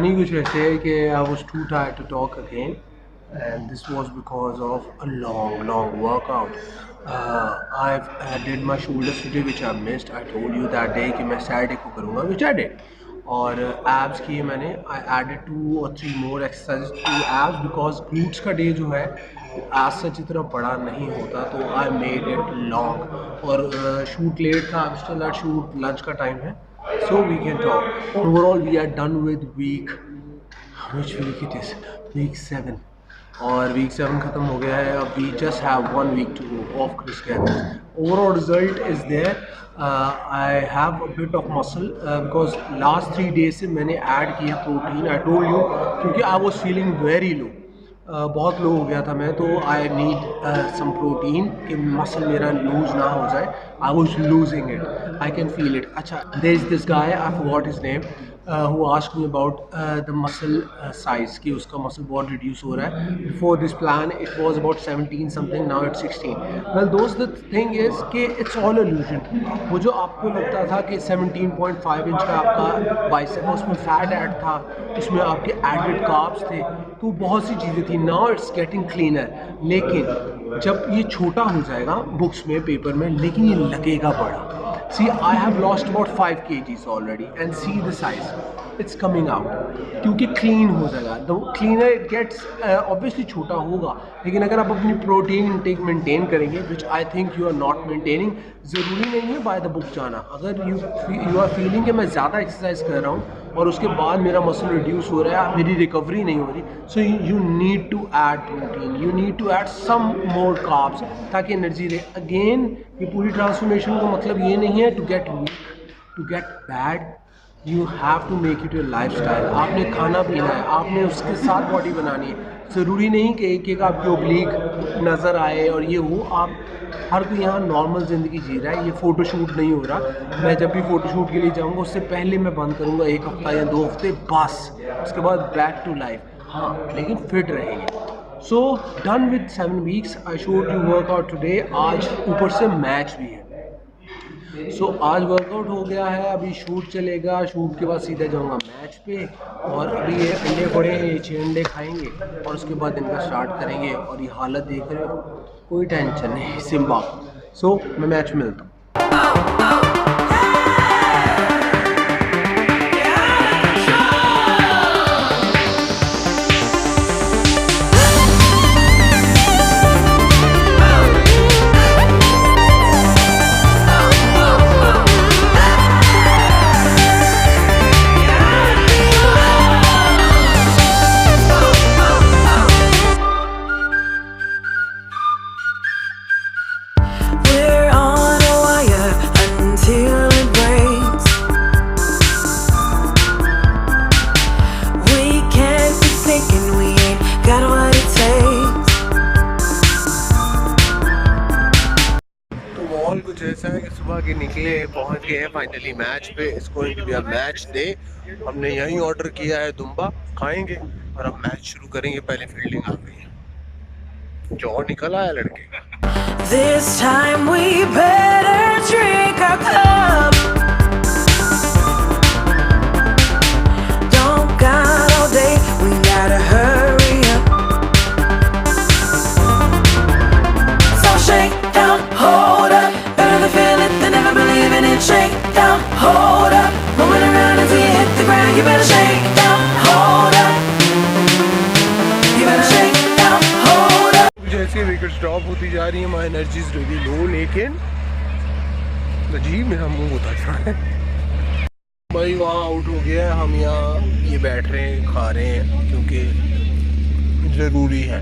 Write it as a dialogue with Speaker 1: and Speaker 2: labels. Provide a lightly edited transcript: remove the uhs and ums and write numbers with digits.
Speaker 1: कहानी कुछ ऐसे है कि I was too tired to talk again and this was because of a long workout. I did my shoulders today which I missed. I told you that day कि मैं Saturday को करूँगा which I did. और abs किए मैंने. I added 2 or 3 more exercises to abs because glutes का day जो है आज सच इतना बड़ा नहीं होता तो I made it long. और shoot late था, I'm still at shoot, lunch का time है. So we can talk. Overall we are done with week. Which week it is? Week 7. और वीक 7 ख़त्म हो गया है. अब we just have 1 week to go of Chris Gethin. Overall result is there. I have a bit of muscle because last 3 days से मैंने add किया protein. I told you क्योंकि I was feeling very low. बहुत low हो गया था मैं, तो आई नीड सम प्रोटीन कि मसल मेरा लूज ना हो जाए. I was losing it, I can feel it. अच्छा, there is this guy, I forgot his name, who asked me about the muscle size कि उसका muscle बहुत reduce हो रहा है. Before this plan it was about 17 something, now it's 16. Well those the thing is कि it's all illusion. वो जो आपको लगता था कि 17.5 इंच का आपका बाइसेप है, उसमें फैट ऐड था, उसमें आपके एडेड कार्ब्स थे, तो बहुत सी चीज़ें थी. Now it's getting cleaner. लेकिन जब ये छोटा हो जाएगा बुक्स में, पेपर में, लेकिन ये लगेगा बड़ा. See, I have lost about 5 kgs already and see the size. It's coming out. क्योंकि clean हो जाएगा. The cleaner it gets, obviously छोटा होगा, लेकिन अगर आप अपनी प्रोटीन इंटेक मेंटेन करेंगे, which I think you are not maintaining, ज़रूरी नहीं है by the book जाना. अगर you are feeling कि मैं ज़्यादा एक्सरसाइज कर रहा हूँ और उसके बाद मेरा मसल रिड्यूस हो रहा है, मेरी रिकवरी नहीं हो रही, so you need to add protein, you need to add some more carbs ताकि एनर्जी रहे. अगेन ये पूरी ट्रांसफॉर्मेशन का मतलब ये नहीं है to get weak, to get bad. You have to make it your lifestyle. आपने खाना पीना है, आपने उसके साथ बॉडी बनानी है. ज़रूरी नहीं कि एक आपकी ओब्लीक नज़र आए और ये हो. आप हर कोई यहाँ नॉर्मल ज़िंदगी जी रहा है. ये फ़ोटोशूट नहीं हो रहा. मैं जब भी फ़ोटोशूट के लिए जाऊँगा उससे पहले मैं बंद करूँगा 1 हफ़्ता या 2 हफ़्ते बस. उसके बाद बैक टू लाइफ. हाँ, लेकिन फिट रहेंगे. So done with 7 weeks. I showed you workout today. आज ऊपर से मैच भी है. सो आज वर्कआउट हो गया है. अभी शूट चलेगा, शूट के बाद सीधा जाऊंगा मैच पे. और अभी ये अंडे पड़े हैं, ये 6 अंडे खाएंगे और उसके बाद इनका स्टार्ट करेंगे. और ये हालत देख रहे हो, कोई टेंशन नहीं, सिम्बा. सो मैं मैच में मिलता हूँ. कुछ ऐसा है कि सुबह के निकले, पहुंच गए फाइनली मैच पे. इसको इंडिया मैच डे. हमने यहीं ऑर्डर किया है दुम्बा, खाएंगे और अब मैच शुरू करेंगे. पहले फील्डिंग आ गई है, जो निकल आया लड़के का. This time we better drink our cup. Don't got all day, we gotta hurry up. So shake down, hold up. Shake down, hold up, moving around until you hit the ground. You better shake down, hold up. You better shake down, hold up. जैसे wicket stop होती जा रही है, my energy is really low. लेकिन अजीब मेरा मुंह होता जा रहा है भाई. वहाँ आउट हो गया है, हम यहाँ ये बैठ रहे हैं, खा रहे हैं क्योंकि ज़रूरी है.